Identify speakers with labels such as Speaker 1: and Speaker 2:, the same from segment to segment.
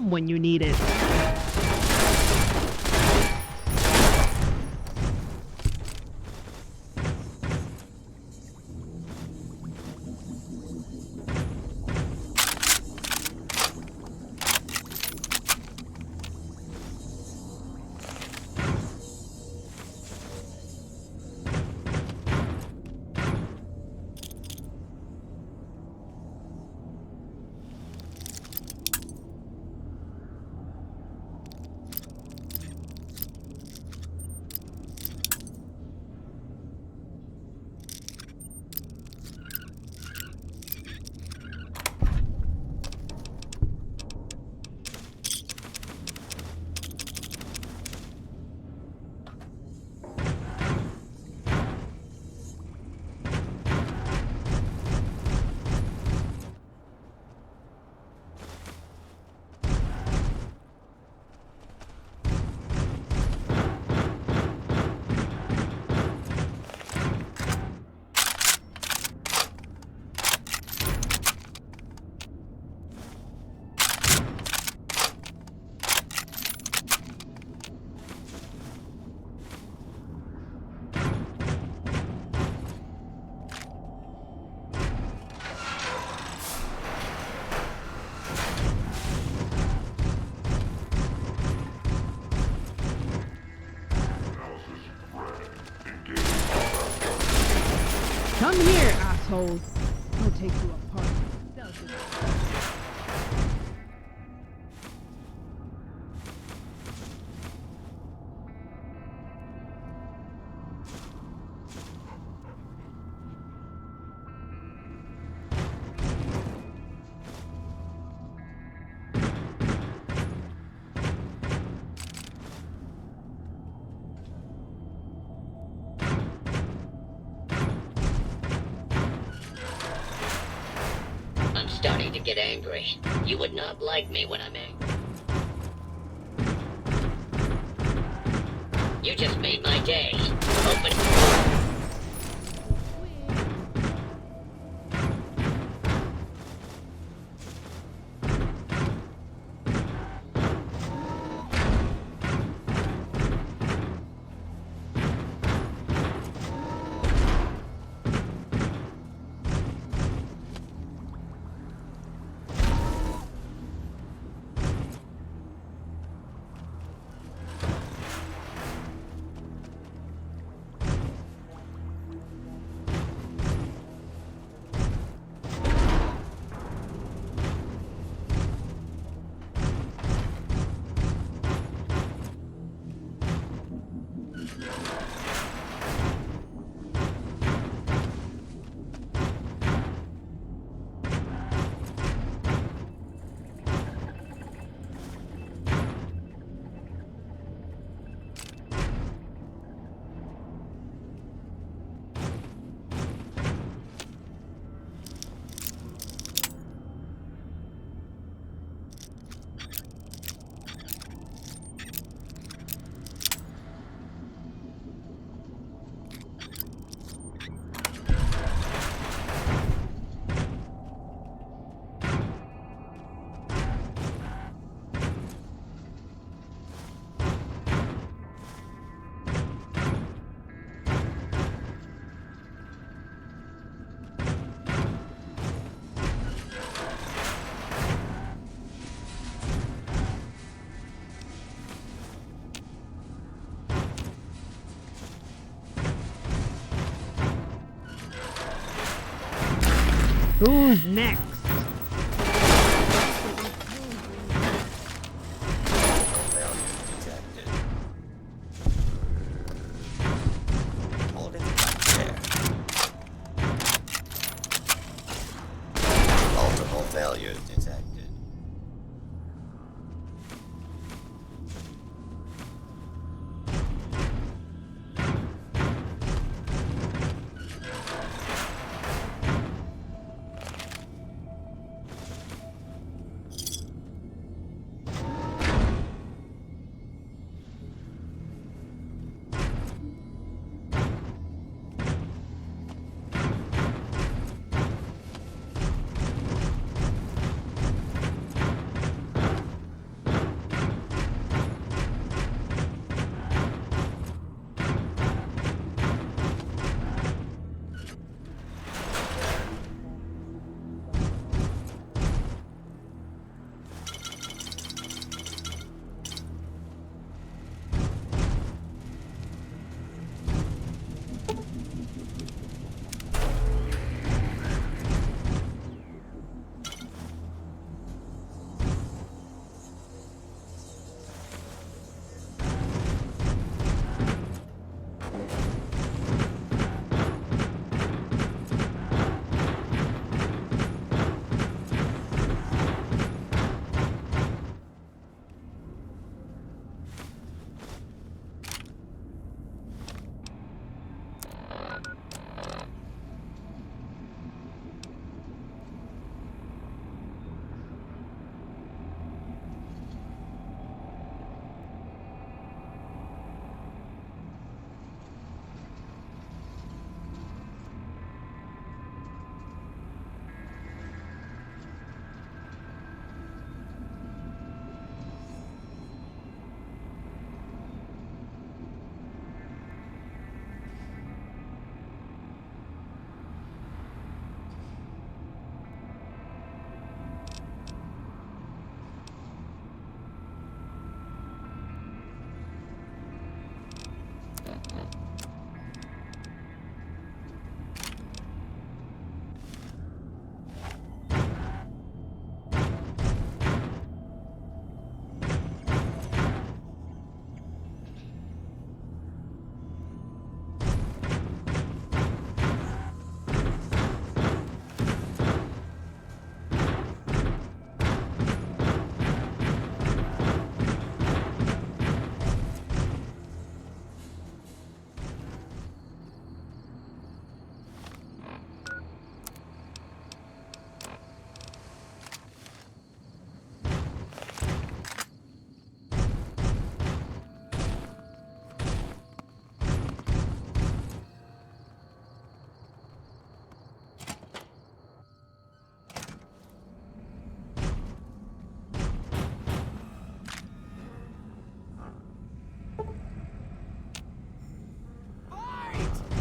Speaker 1: come when you need it. Come here, assholes. I'll take you apart.
Speaker 2: I'm starting to get angry. You would not like me when I'm angry. You just made my day. Open.
Speaker 1: Who's next?
Speaker 3: Hold it right there. Multiple failures detected.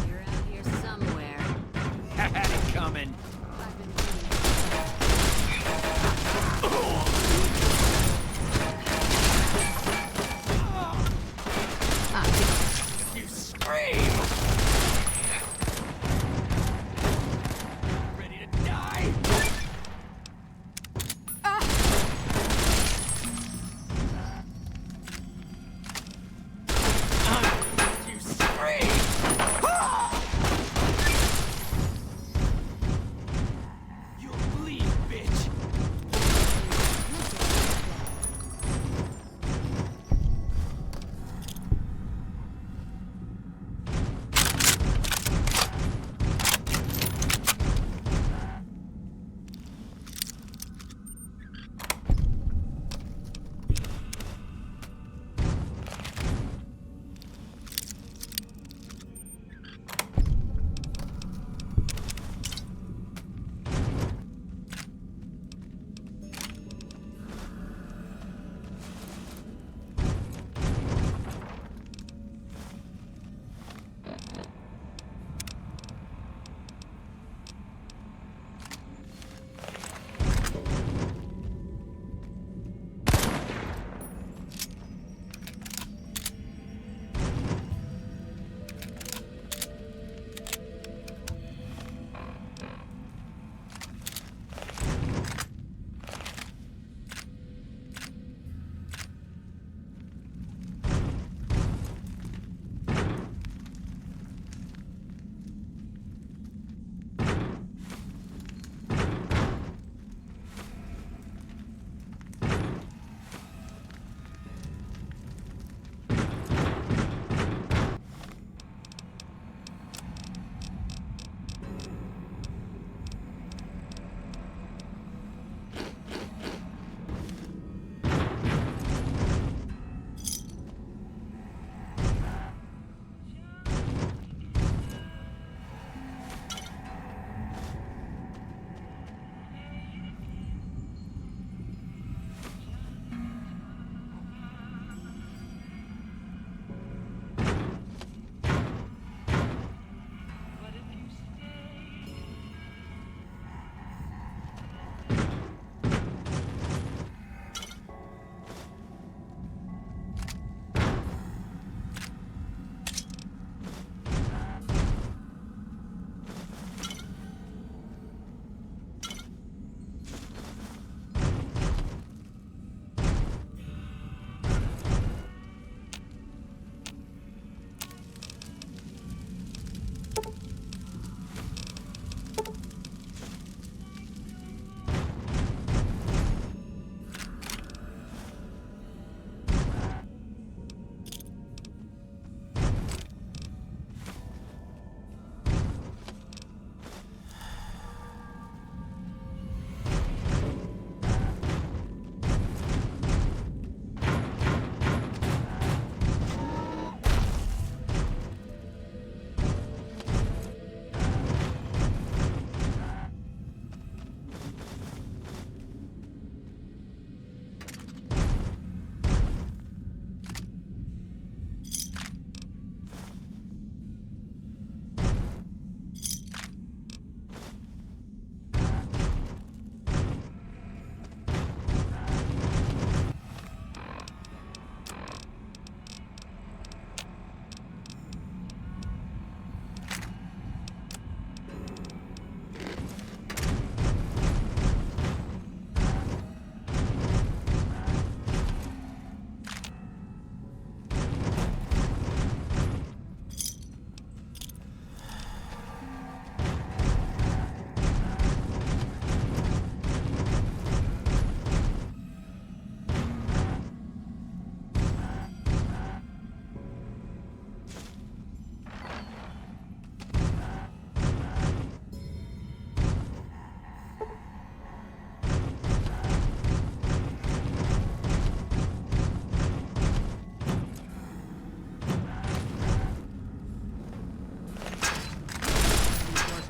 Speaker 4: You're out here somewhere.
Speaker 5: Had it coming.
Speaker 1: I've been waiting.
Speaker 5: You scream. Ready to die? You scream. You'll bleed, bitch.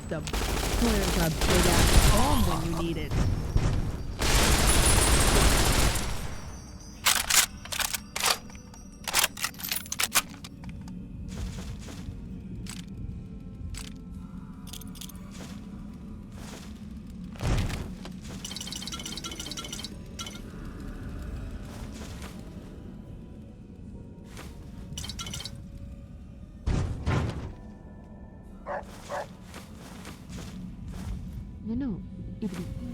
Speaker 1: The Where's a big ass bomb when you need it? You know, it would be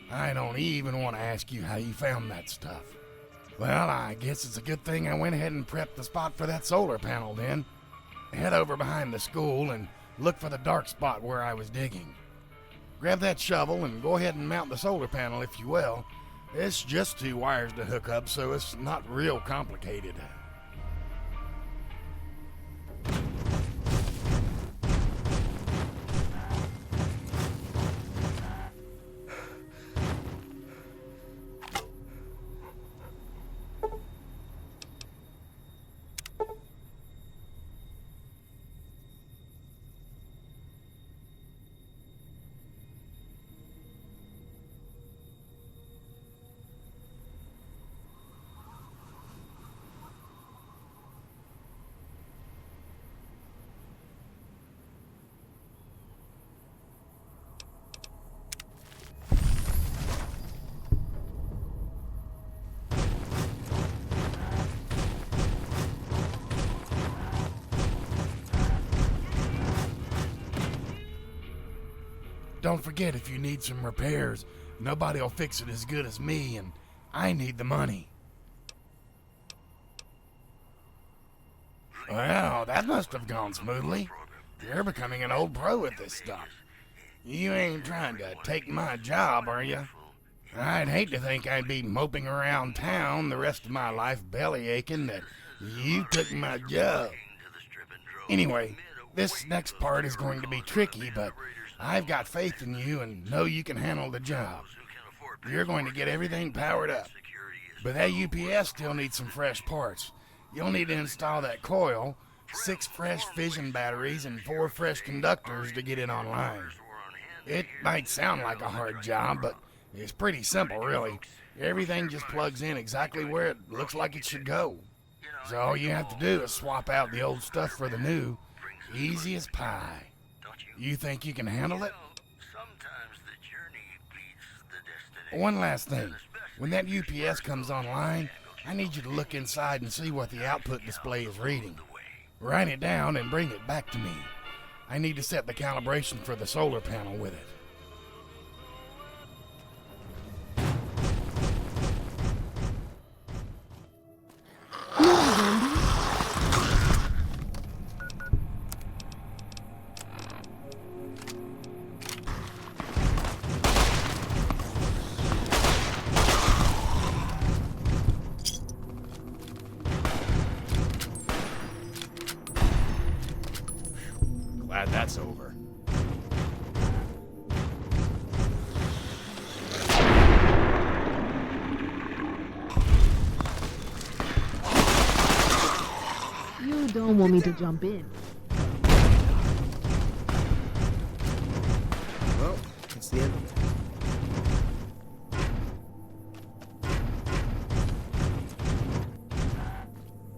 Speaker 4: I don't even want to ask you how you found that stuff. Well, I guess it's a good thing I went ahead and prepped the spot for that solar panel then. Head over behind the school and look for the dark spot where I was digging. Grab that shovel and go ahead and mount the solar panel if you will. It's just 2 wires to hook up, so it's not real complicated. Don't forget, if you need some repairs, nobody'll fix it as good as me, and I need the money. Well, that must have gone smoothly. You're becoming an old pro at this stuff. You ain't trying to take my job, are you? I'd hate to think I'd be moping around town the rest of my life belly aching that you took my job. Anyway, this next part is going to be tricky, but I've got faith in you and know you can handle the job. You're going to get everything powered up. But that UPS still needs some fresh parts. You'll need to install that coil, 6 fresh fission batteries, and 4 fresh conductors to get it online. It might sound like a hard job, but it's pretty simple, really. Everything just plugs in exactly where it looks like it should go. So all you have to do is swap out the old stuff for the new. Easy as pie. You think you can handle it? One last thing. When that UPS comes online, I need you to look inside and see what the output display is reading. Write it down and bring it back to me. I need to set the calibration for the solar panel with it.
Speaker 6: Glad that's over.
Speaker 1: You don't want me to jump in.
Speaker 3: Well, it's the end of it.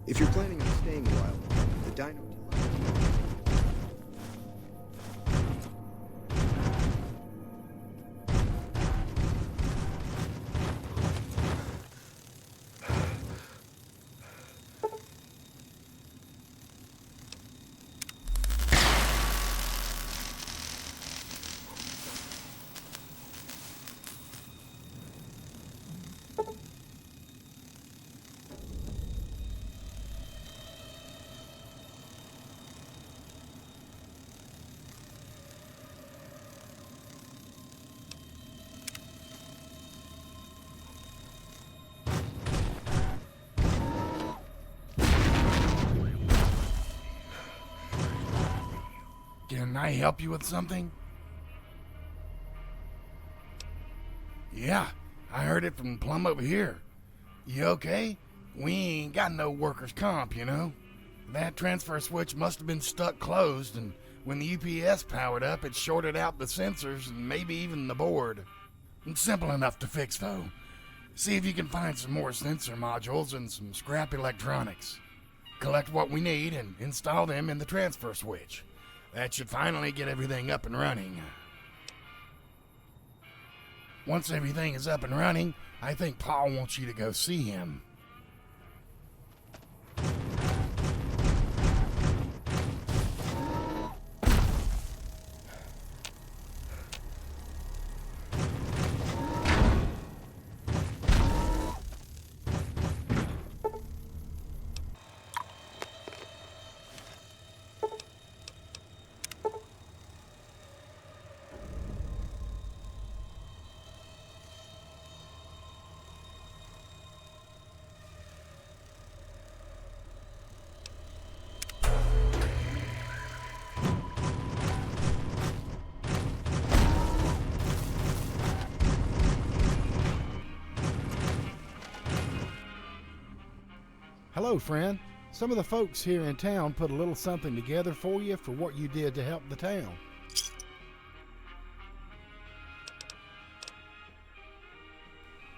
Speaker 3: If you're planning on staying a while, the dino...
Speaker 4: Can I help you with something? Yeah, I heard it from plumb over here. You okay? We ain't got no workers' comp, you know. That transfer switch must have been stuck closed, and when the UPS powered up, it shorted out the sensors and maybe even the board. It's simple enough to fix, though. See if you can find some more sensor modules and some scrap electronics. Collect what we need and install them in the transfer switch. That should finally get everything up and running. Once everything is up and running, I think Paul wants you to go see him.
Speaker 7: Hello, friend. Some of the folks here in town put a little something together for you for what you did to help the town.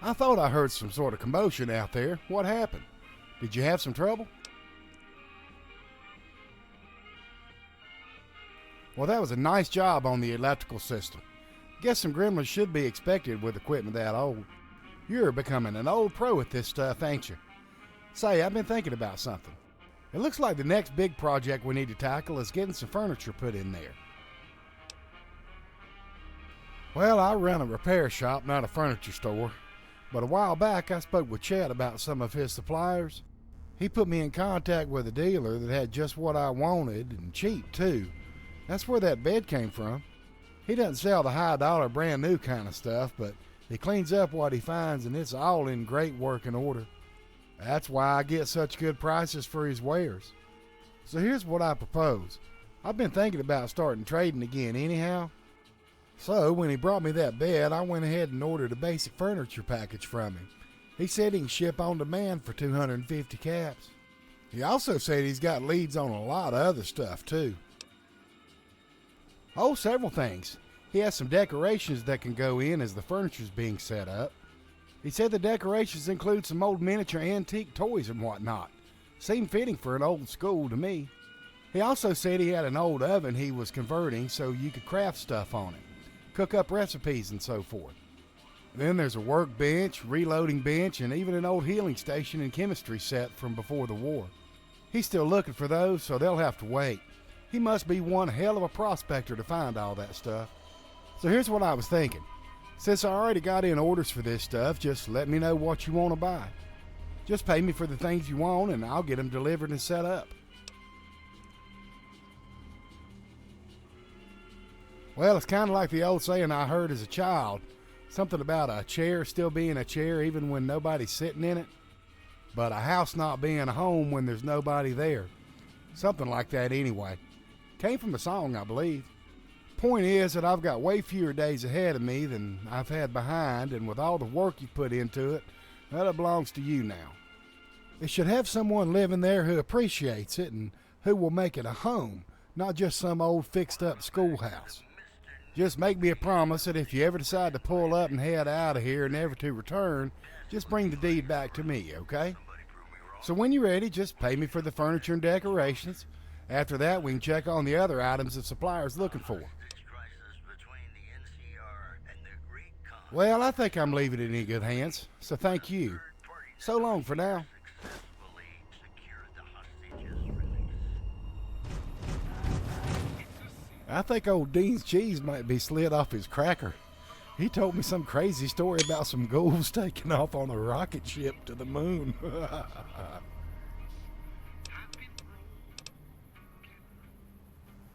Speaker 7: I thought I heard some sort of commotion out there. What happened? Did you have some trouble? Well, that was a nice job on the electrical system. Guess some gremlins should be expected with equipment that old. You're becoming an old pro at this stuff, ain't you? Say, I've been thinking about something. It looks like the next big project we need to tackle is getting some furniture put in there. Well, I run a repair shop, not a furniture store. But a while back, I spoke with Chet about some of his suppliers. He put me in contact with a dealer that had just what I wanted, and cheap, too. That's where that bed came from. He doesn't sell the high-dollar, brand-new kind of stuff, but he cleans up what he finds, and it's all in great working order. That's why I get such good prices for his wares. So here's what I propose. I've been thinking about starting trading again anyhow. So when he brought me that bed, I went ahead and ordered a basic furniture package from him. He said he can ship on demand for 250 caps. He also said he's got leads on a lot of other stuff too. Oh, several things. He has some decorations that can go in as the furniture's being set up. He said the decorations include some old miniature antique toys and whatnot. Seemed fitting for an old school to me. He also said he had an old oven he was converting so you could craft stuff on it, cook up recipes and so forth. Then there's a workbench, reloading bench, and even an old healing station and chemistry set from before the war. He's still looking for those, so they'll have to wait. He must be one hell of a prospector to find all that stuff. So here's what I was thinking. Since I already got in orders for this stuff, just let me know what you want to buy. Just pay me for the things you want and I'll get them delivered and set up. Well, it's kind of like the old saying I heard as a child. Something about a chair still being a chair even when nobody's sitting in it. But a house not being a home when there's nobody there. Something like that anyway. Came from a song, I believe. Point is that I've got way fewer days ahead of me than I've had behind, and with all the work you put into it, that belongs to you now. It should have someone living there who appreciates it and who will make it a home, not just some old fixed-up schoolhouse. Just make me a promise that if you ever decide to pull up and head out of here never to return, just bring the deed back to me, okay? So when you're ready, just pay me for the furniture and decorations. After that, we can check on the other items the supplier's looking for. Well, I think I'm leaving it in good hands, so thank you. So long for now. I think old Dean's cheese might be slid off his cracker. He told me some crazy story about some ghouls taking off on a rocket ship to the moon.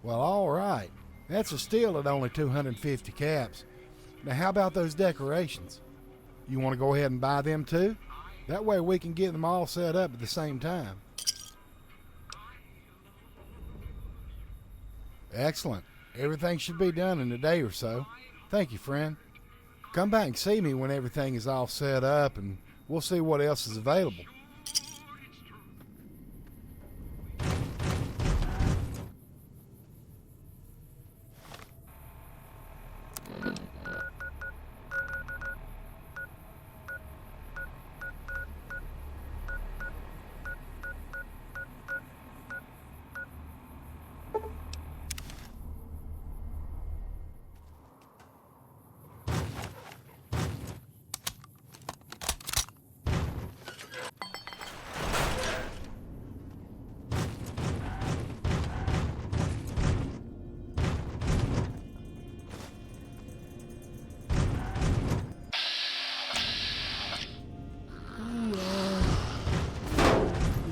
Speaker 7: Well, all right. That's a steal at only 250 caps. Now, how about those decorations? You want to go ahead and buy them too? That way we can get them all set up at the same time. Excellent. Everything should be done in a day or so. Thank you, friend. Come back and see me when everything is all set up, and we'll see what else is available.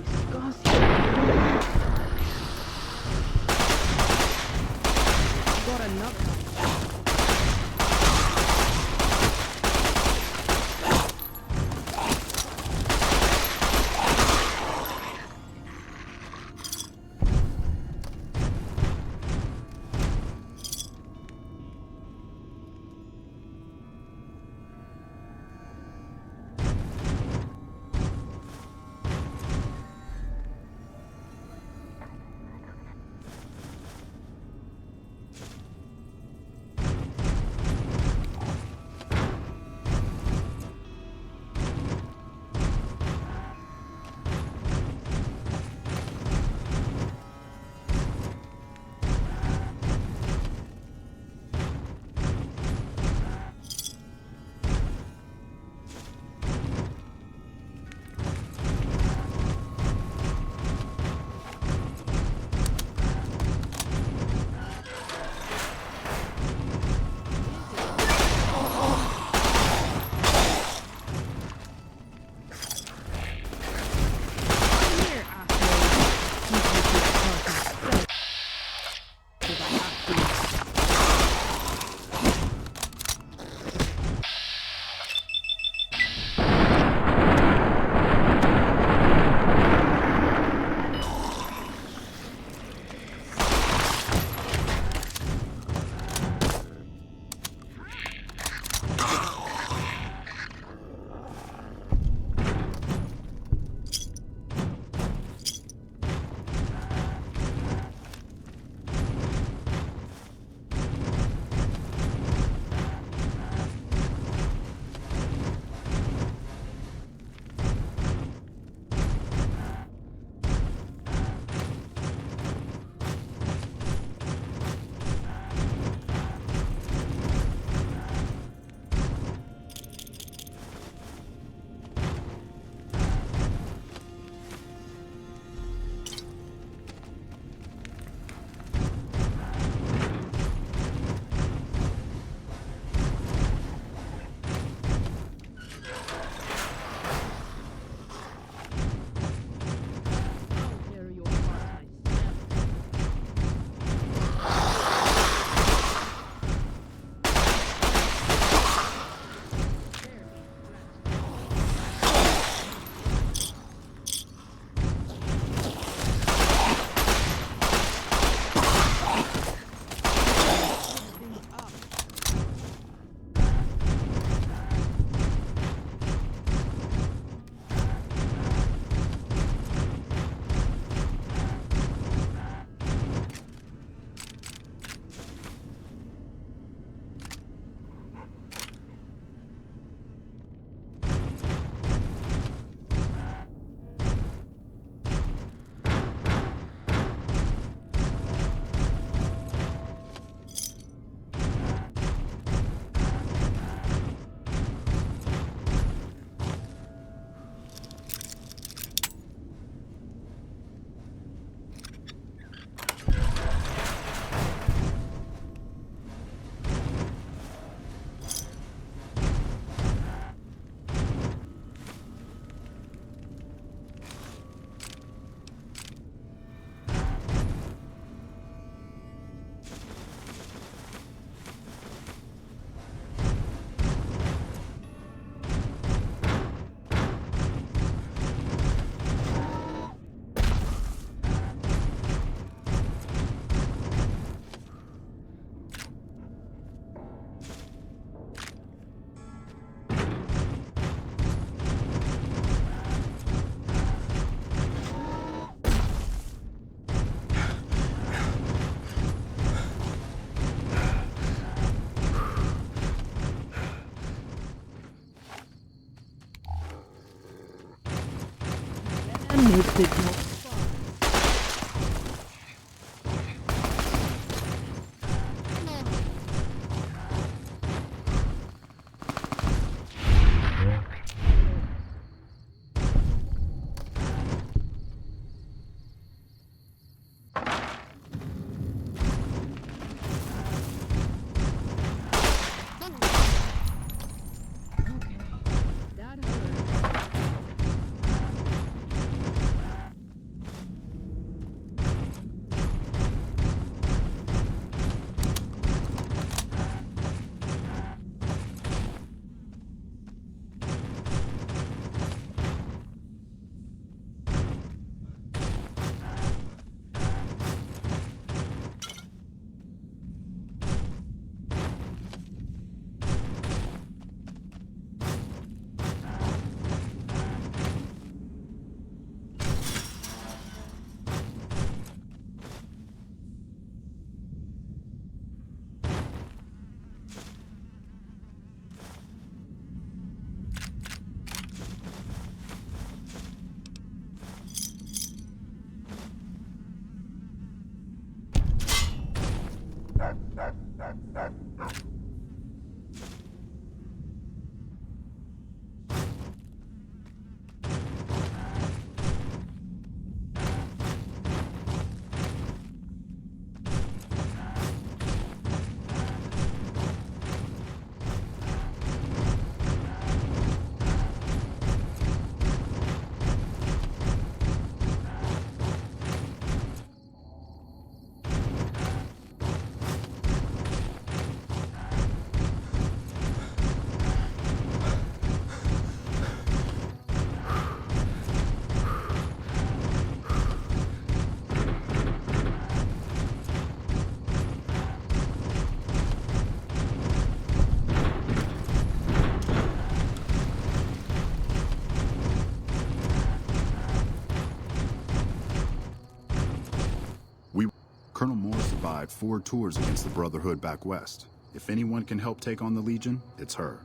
Speaker 1: Disgusting. Got another. unrealistic.
Speaker 8: Colonel Moore survived 4 tours against the Brotherhood back west. If anyone can help take on the Legion, it's her.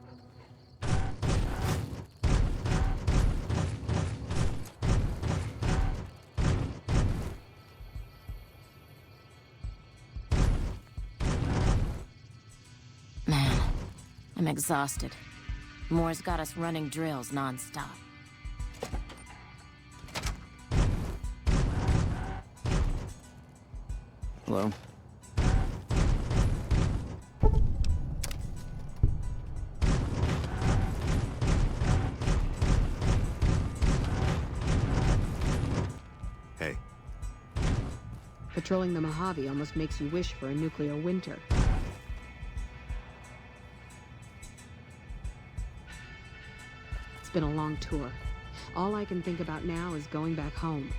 Speaker 9: Man, I'm exhausted. Moore's got us running drills non-stop.
Speaker 10: Hello?
Speaker 8: Hey.
Speaker 1: Patrolling the Mojave almost makes you wish for a nuclear winter. It's been a long tour. All I can think about now is going back home.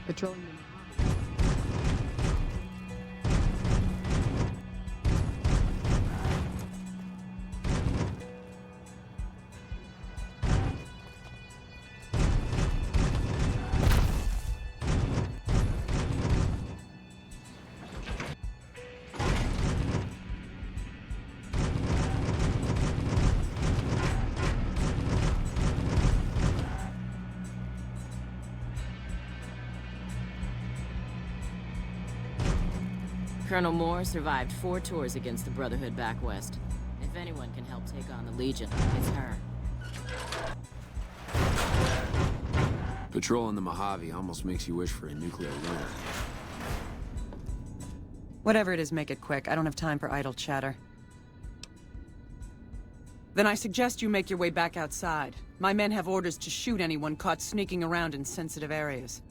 Speaker 1: Patrolling the Mojave.
Speaker 9: Colonel Moore survived 4 tours against the Brotherhood back west. If anyone can help take on the Legion, it's her.
Speaker 10: Patrolling the Mojave almost makes you wish for a nuclear winter.
Speaker 11: Whatever it is, make it quick. I don't have time for idle chatter. Then I suggest you make your way back outside. My men have orders to shoot anyone caught sneaking around in sensitive areas.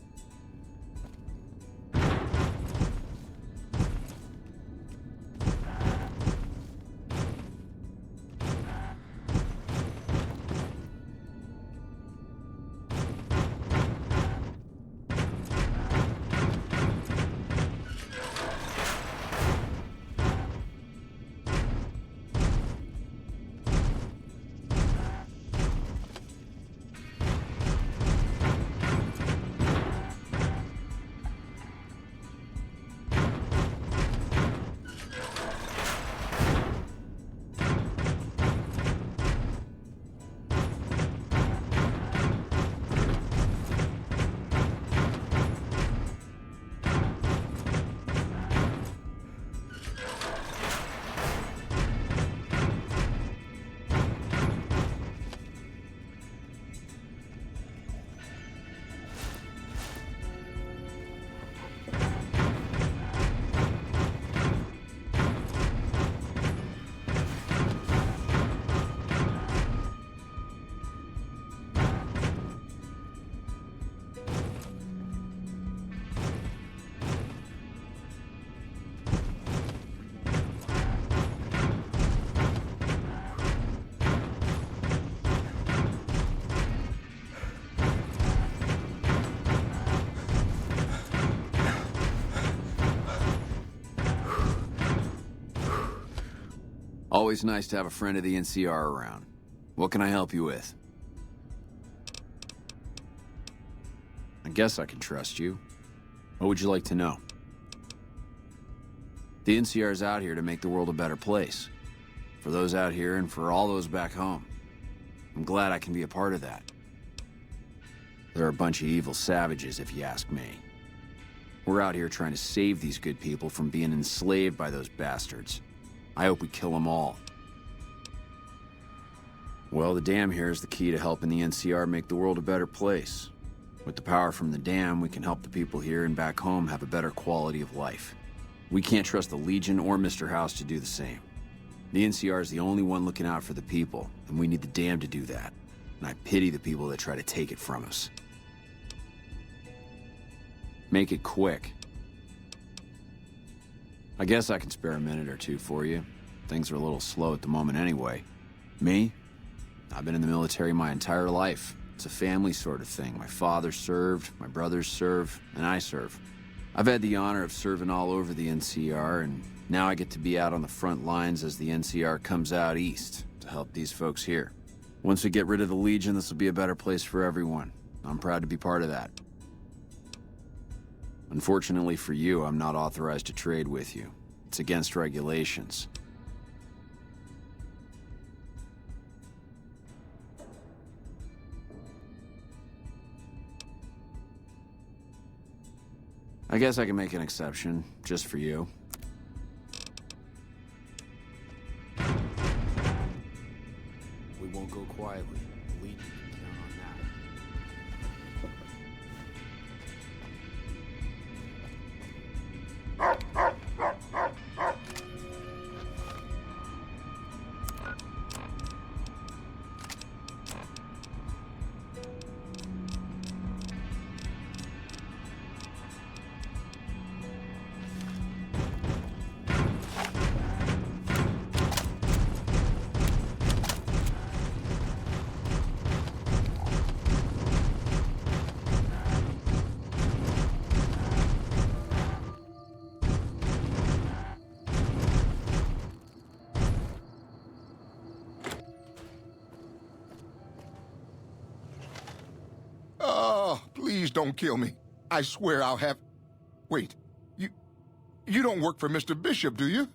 Speaker 10: Always nice to have a friend of the NCR around. What can I help you with? I guess I can trust you. What would you like to know? The NCR's out here to make the world a better place. For those out here and for all those back home. I'm glad I can be a part of that. They're a bunch of evil savages, if you ask me. We're out here trying to save these good people from being enslaved by those bastards. I hope we kill them all. Well, the dam here is the key to helping the NCR make the world a better place. With the power from the dam, we can help the people here and back home have a better quality of life. We can't trust the Legion or Mr. House to do the same. The NCR is the only one looking out for the people, and we need the dam to do that. And I pity the people that try to take it from us. Make it quick. I guess I can spare a minute or two for you. Things are a little slow at the moment anyway. Me? I've been in the military my entire life. It's a family sort of thing. My father served, my brothers serve, and I serve. I've had the honor of serving all over the NCR, and now I get to be out on the front lines as the NCR comes out east to help these folks here. Once we get rid of the Legion, this will be a better place for everyone. I'm proud to be part of that. Unfortunately for you, I'm not authorized to trade with you. It's against regulations. I guess I can make an exception, just for you. We won't go quietly. The Legion can count on that.
Speaker 12: Please don't kill me. I swear I'll have... Wait, you don't work for Mr. Bishop, do you?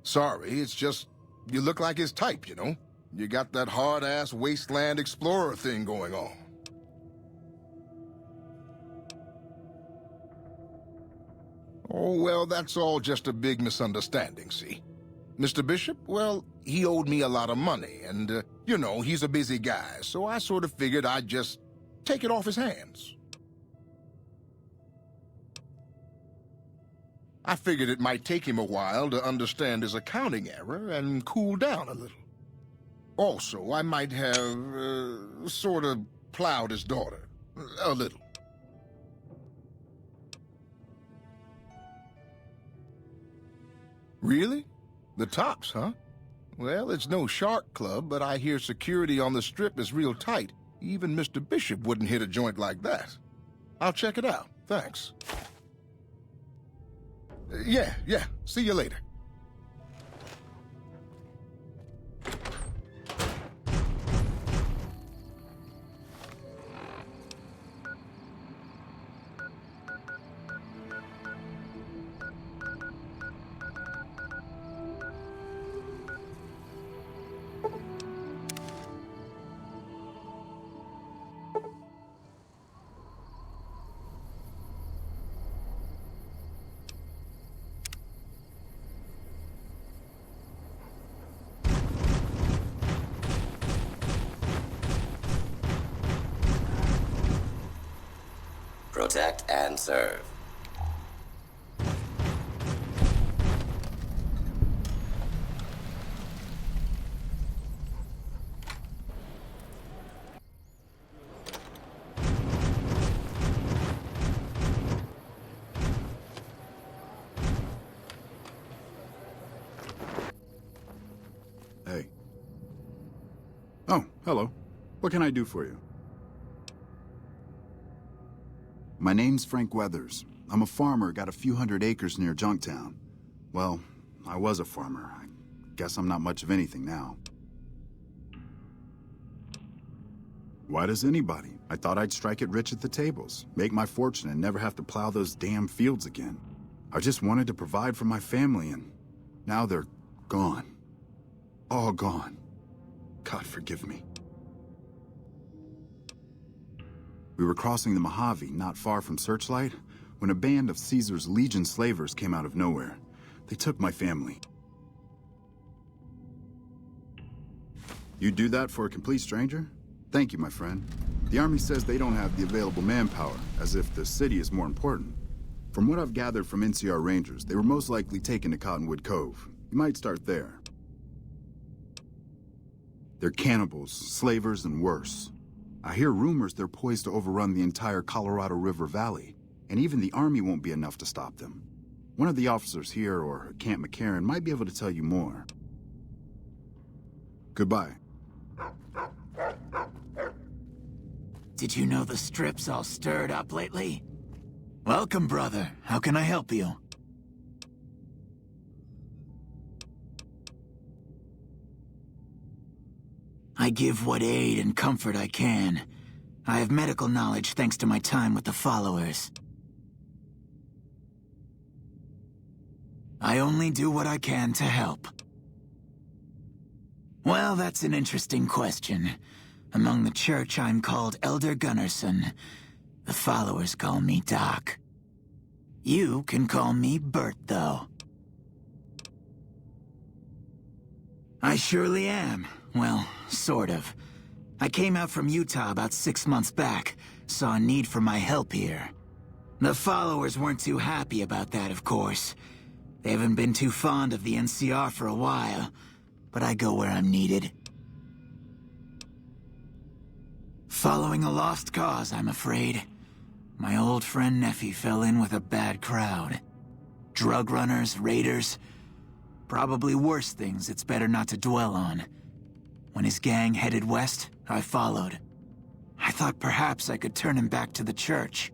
Speaker 12: Sorry, it's just, you look like his type, you know? You got that hard-ass wasteland explorer thing going on. Oh, well, that's all just a big misunderstanding, see? Mr. Bishop, well, he owed me a lot of money, and, you know, he's a busy guy, so I sort of figured I'd just take it off his hands. I figured it might take him a while to understand his accounting error and cool down a little. Also, I might have, sort of plowed his daughter. A little. Really? The Tops, huh? Well, it's no shark club, but I hear security on the Strip is real tight. Even Mr. Bishop wouldn't hit a joint like that. I'll check it out. Thanks. Yeah. See you later.
Speaker 13: Protect and serve.
Speaker 8: Hey. Oh, hello. What can I do for you? My name's Frank Weathers. I'm a farmer, got a few hundred acres near Junktown. Well, I was a farmer. I guess I'm not much of anything now. Why does anybody? I thought I'd strike it rich at the tables, make my fortune, and never have to plow those damn fields again. I just wanted to provide for my family, and now they're gone. All gone. God forgive me. We were crossing the Mojave, not far from Searchlight, when a band of Caesar's Legion slavers came out of nowhere. They took my family. You do that for a complete stranger? Thank you, my friend. The Army says they don't have the available manpower, as if the city is more important. From what I've gathered from NCR Rangers, they were most likely taken to Cottonwood Cove. You might start there. They're cannibals, slavers, and worse. I hear rumors they're poised to overrun the entire Colorado River Valley, and even the Army won't be enough to stop them. One of the officers here, or at Camp McCarran, might be able to tell you more. Goodbye.
Speaker 5: Did you know the Strip's all stirred up lately? Welcome, brother. How can I help you? I give what aid and comfort I can. I have medical knowledge thanks to my time with the followers. I only do what I can to help. Well, that's an interesting question. Among the church, I'm called Elder Gunnarsson. The followers call me Doc. You can call me Bert, though. I surely am. Well, sort of. I came out from Utah about 6 months back, saw a need for my help here. The followers weren't too happy about that, of course. They haven't been too fond of the NCR for a while, but I go where I'm needed. Following a lost cause, I'm afraid. My old friend Neffy fell in with a bad crowd. Drug runners, raiders, probably worse things it's better not to dwell on. When his gang headed west, I followed. I thought perhaps I could turn him back to the church.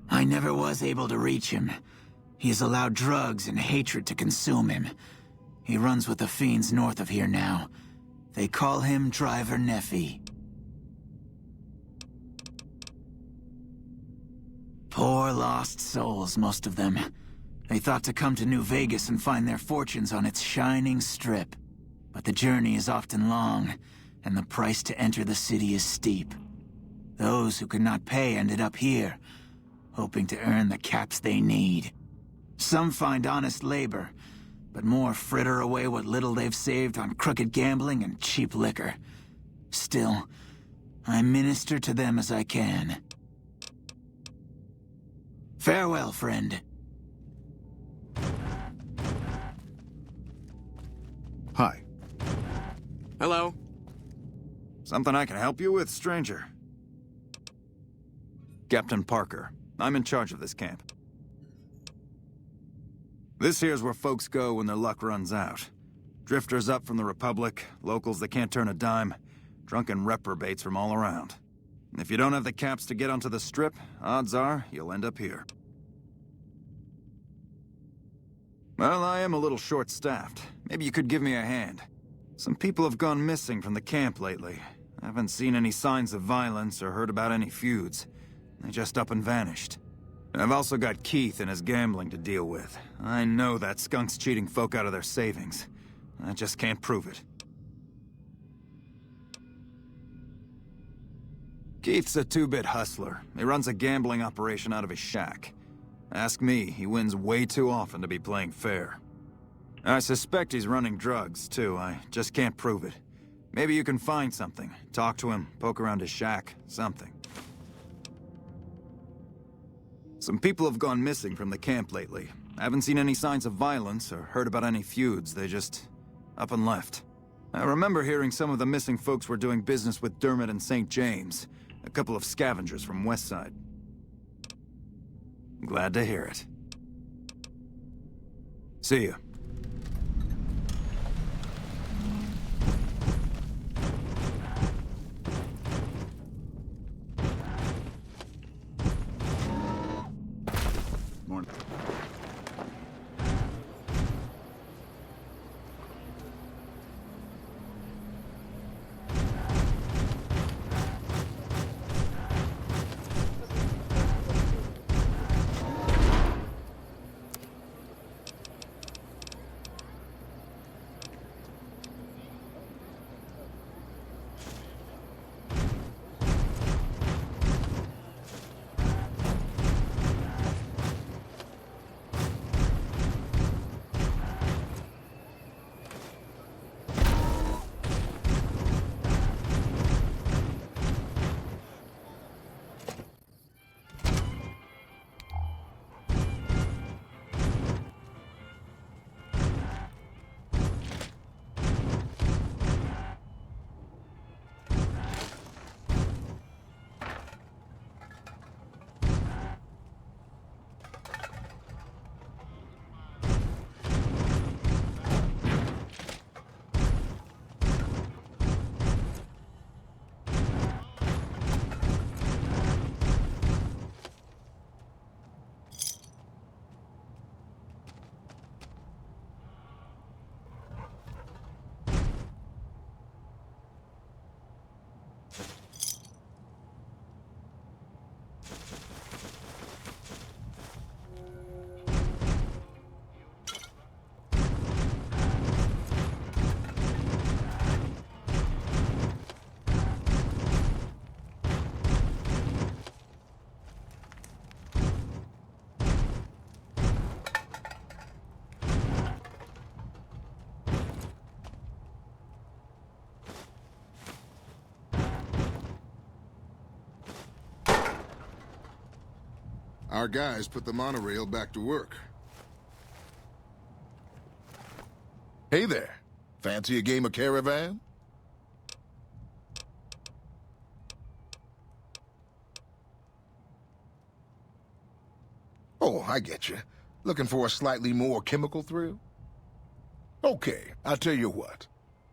Speaker 5: I never was able to reach him. He has allowed drugs and hatred to consume him. He runs with the fiends north of here now. They call him Driver Neffy. Poor lost souls, most of them. They thought to come to New Vegas and find their fortunes on its shining strip. But the journey is often long, and the price to enter the city is steep. Those who could not pay ended up here, hoping to earn the caps they need. Some find honest labor, but more fritter away what little they've saved on crooked gambling and cheap liquor. Still, I minister to them as I can. Farewell, friend.
Speaker 8: Hi.
Speaker 6: Hello. Something I can help you with, stranger? Captain Parker. I'm in charge of this camp. This here's where folks go when their luck runs out. Drifters up from the Republic, locals that can't turn a dime, drunken reprobates from all around. And if you don't have the caps to get onto the Strip, odds are you'll end up here. Well, I am a little short-staffed. Maybe you could give me a hand. Some people have gone missing from the camp lately. I haven't seen any signs of violence or heard about any feuds. They just up and vanished. I've also got Keith and his gambling to deal with. I know that skunk's cheating folk out of their savings. I just can't prove it. Keith's a two-bit hustler. He runs a gambling operation out of his shack. Ask me, he wins way too often to be playing fair. I suspect he's running drugs, too. I just can't prove it. Maybe you can find something. Talk to him, poke around his shack, something. Some people have gone missing from the camp lately. I haven't seen any signs of violence or heard about any feuds. They just up and left. I remember hearing some of the missing folks were doing business with Dermot and St. James, a couple of scavengers from Westside. Glad to hear it. See ya.
Speaker 8: morning.
Speaker 12: Our guys put the monorail back to work. Hey there. Fancy a game of Caravan? Oh, I get you. Looking for a slightly more chemical thrill? Okay, I'll tell you what.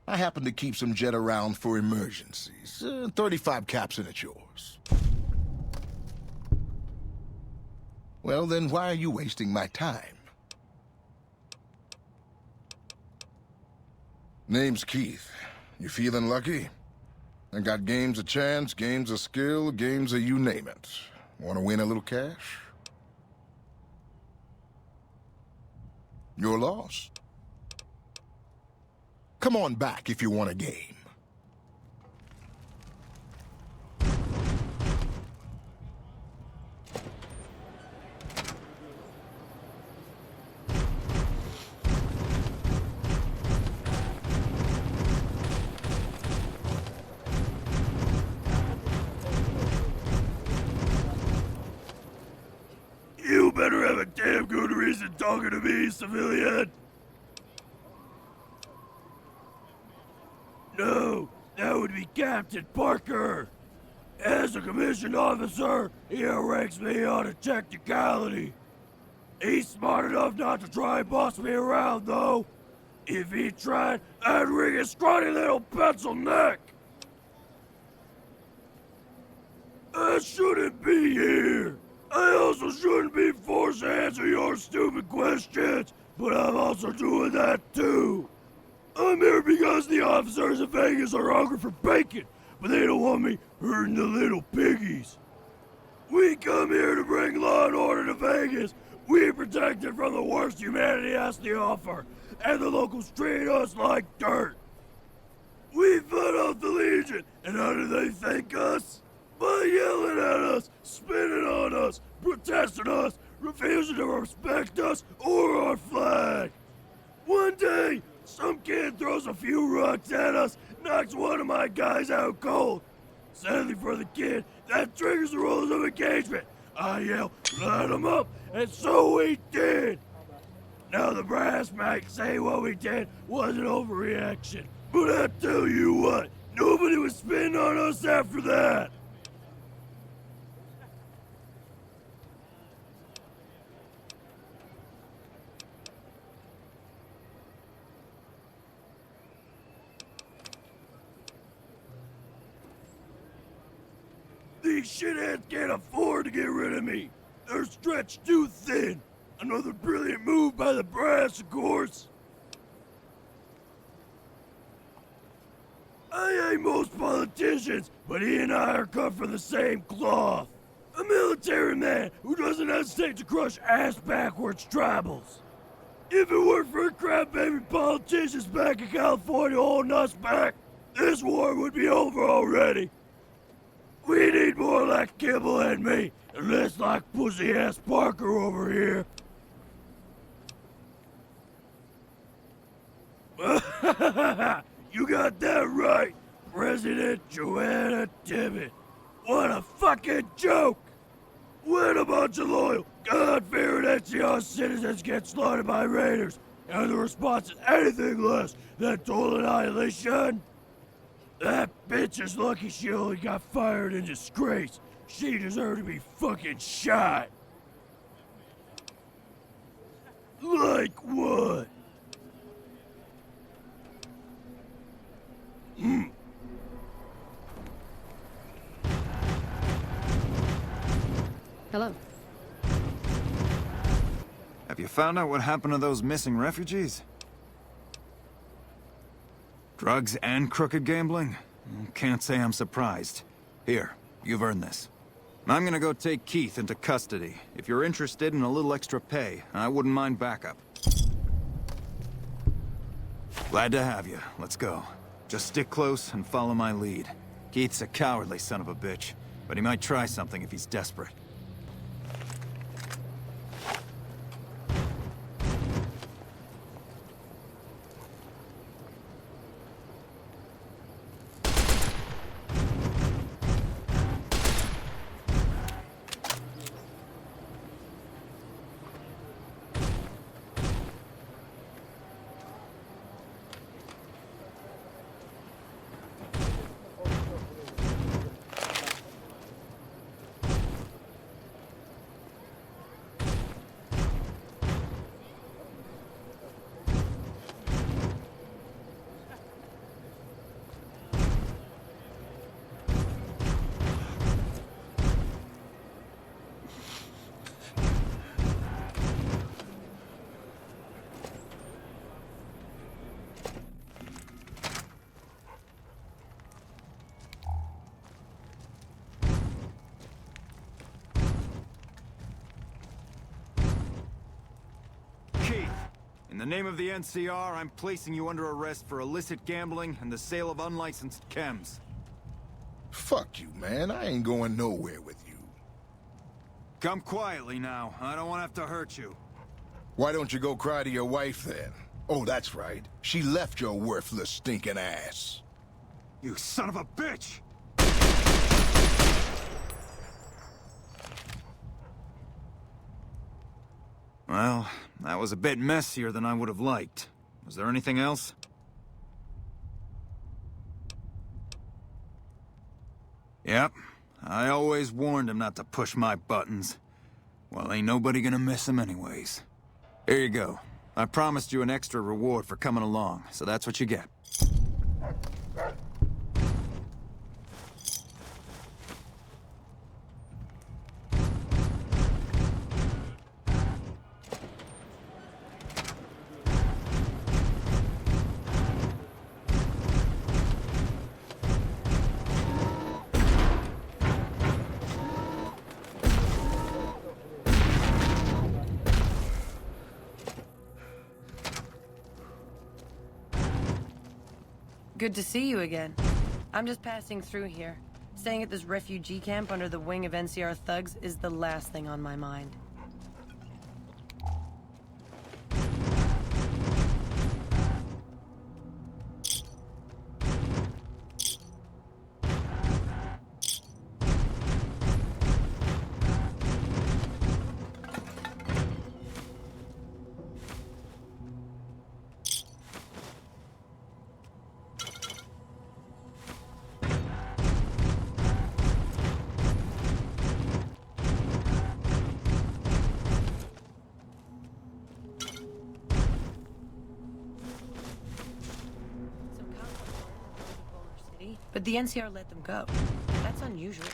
Speaker 12: I happen to keep some jet around for emergencies. 35 caps and it's yours. Well, then why are you wasting my time? Name's Keith. You feeling lucky? I got games of chance, games of skill, games of you name it. Want to win a little cash? Your loss. Come on back if you want a game.
Speaker 4: You better have a damn good reason talking to me, civilian! No, that would be Captain Parker! As a commissioned officer, he ranks me on a technicality. He's smart enough not to try and boss me around, though. If he tried, I'd wring his scrawny little pencil neck! I shouldn't be here! I also shouldn't be forced to answer your stupid questions, but I'm also doing that too. I'm here because the officers of Vegas are hungry for bacon, but they don't want me hurting the little piggies. We come here to bring law and order to Vegas. We protect it from the worst humanity has to offer, and the locals treat us like dirt. We fed off the Legion, and how do they thank us? By yelling at us, spitting on us, protesting us, refusing to respect us or our flag. One day, some kid throws a few rocks at us, knocks one of my guys out cold. Sadly for the kid, that triggers the rules of engagement. I yell, light him up, and so we did. Now the brass might say what we did was an overreaction, but I tell you what, nobody was spitting on us after that. These shitheads can't afford to get rid of me. They're stretched too thin. Another brilliant move by the brass, of course. I ain't most politicians, but he and I are cut from the same cloth. A military man who doesn't hesitate to crush ass-backwards tribals. If it weren't for crab-baby politicians back in California holding us back, this war would be over already. We need more like Kibble and me, and less like pussy-ass Parker over here. You got that right, President Joanna Tibbet. What a fucking joke! When a bunch of loyal, God-fearing NCR citizens get slaughtered by raiders, and the response is anything less than total annihilation, that bitch is lucky she only got fired in disgrace. She deserved to be fucking shot. Like what?
Speaker 1: Hello.
Speaker 6: Have you found out what happened to those missing refugees? Drugs and crooked gambling? Can't say I'm surprised. Here, you've earned this. I'm gonna go take Keith into custody. If you're interested in a little extra pay, I wouldn't mind backup. Glad to have you. Let's go. Just stick close and follow my lead. Keith's a cowardly son of a bitch, but he might try something if he's desperate. In the name of the NCR, I'm placing you under arrest for illicit gambling and the sale of unlicensed chems.
Speaker 12: Fuck you, man. I ain't going nowhere with you.
Speaker 6: Come quietly now. I don't want to have to hurt you.
Speaker 12: Why don't you go cry to your wife, then? Oh, that's right. She left your worthless, stinking ass.
Speaker 6: You son of a bitch! Well, that was a bit messier than I would have liked. Was there anything else? Yep. I always warned him not to push my buttons. Well, ain't nobody gonna miss him anyways. Here you go. I promised you an extra reward for coming along, so that's what you get.
Speaker 13: Good to see you again. I'm just passing through here. Staying at this refugee camp under the wing of NCR thugs is the last thing on my mind. But the NCR let them go. That's unusual.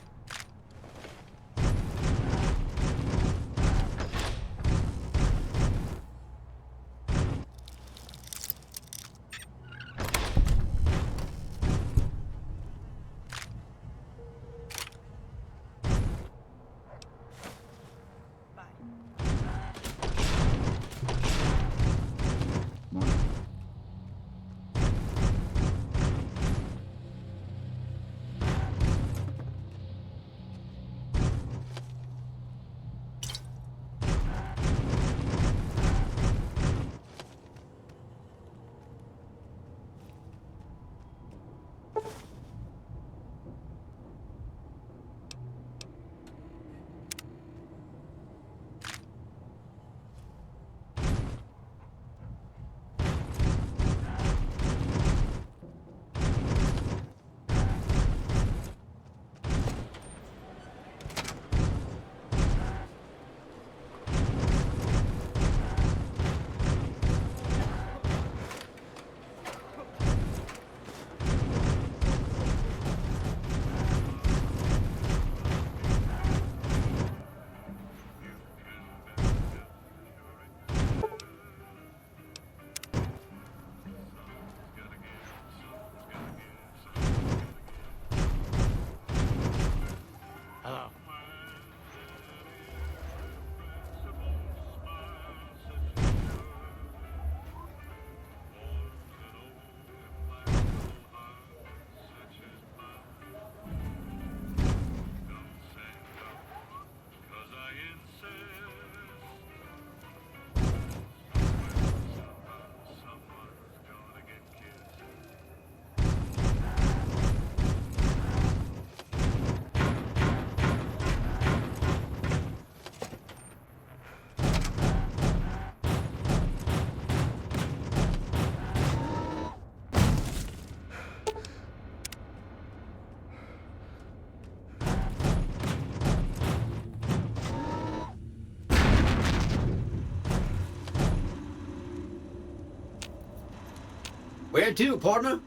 Speaker 14: Where to, partner?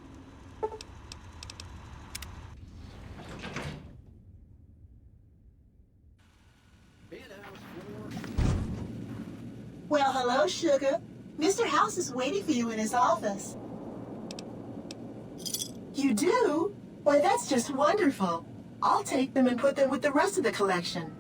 Speaker 15: Well, hello, sugar. Mr. House is waiting for you in his office. You do? Why, that's just wonderful. I'll take them and put them with the rest of the collection.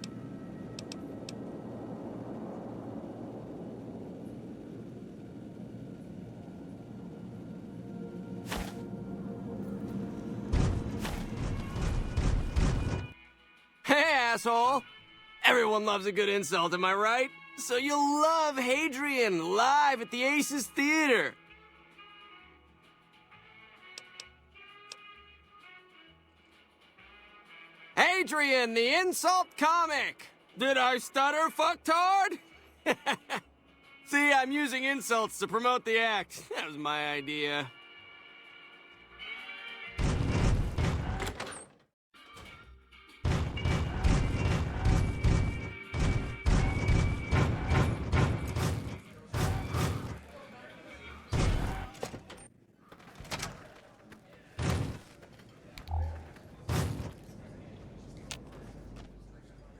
Speaker 16: Hey, asshole! Everyone loves a good insult, am I right? So you'll love Hadrian live at the Aces Theater. Hadrian, the insult comic! Did I stutter, fucktard? See, I'm using insults to promote the act. That was my idea.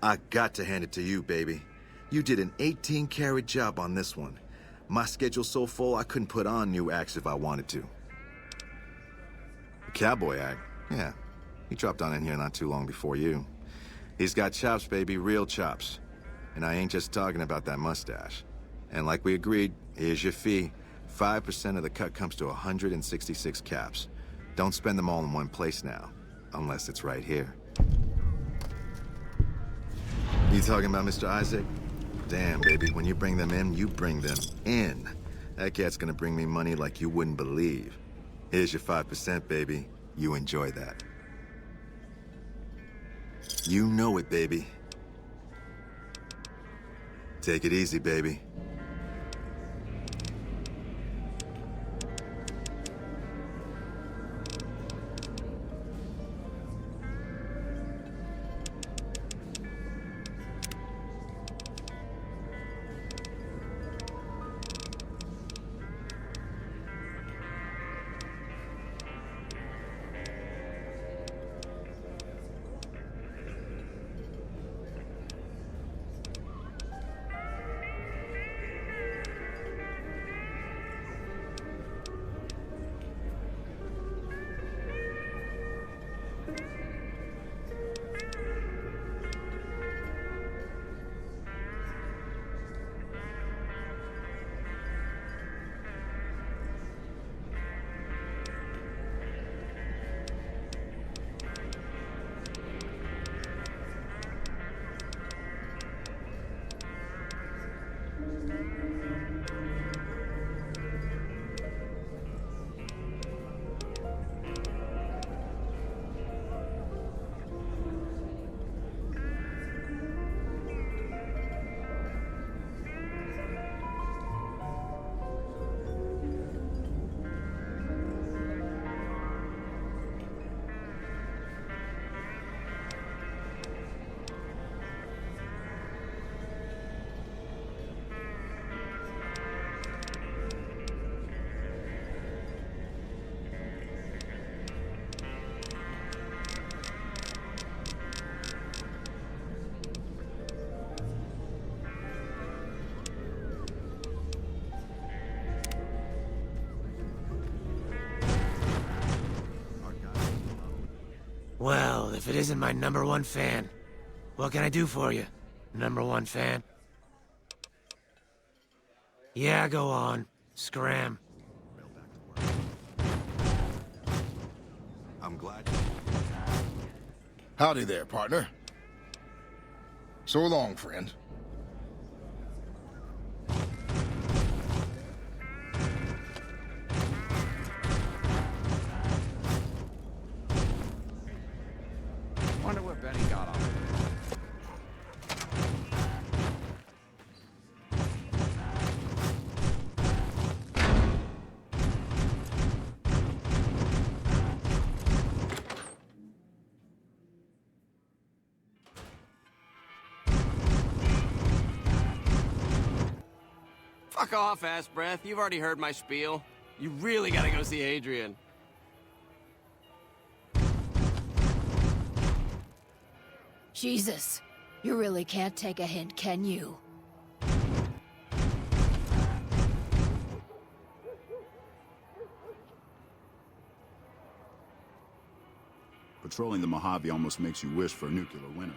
Speaker 17: I got to hand it to you, baby. You did an 18-carat job on this one. My schedule's so full I couldn't put on new acts if I wanted to. The cowboy act? Yeah. He dropped on in here not too long before you. He's got chops, baby, real chops. And I ain't just talking about that mustache. And like we agreed, here's your fee. 5% of the cut comes to 166 caps. Don't spend them all in one place now, unless it's right here. You talking about Mr. Isaac? Damn, baby, when you bring them in, you bring them in. That cat's gonna bring me money like you wouldn't believe. Here's your 5%, baby. You enjoy that. You know it, baby. Take it easy, baby.
Speaker 18: Well, if it isn't my #1 fan, what can I do for you, #1 fan? Yeah, go on. Scram.
Speaker 17: I'm glad.
Speaker 12: Howdy there, partner. So long, friend.
Speaker 10: Wonder what Benny got on.
Speaker 16: Fuck off, ass breath. You've already heard my spiel. You really gotta go see Adrian.
Speaker 14: Jesus, you really can't take a hint, can you?
Speaker 8: Patrolling the Mojave almost makes you wish for a nuclear winter.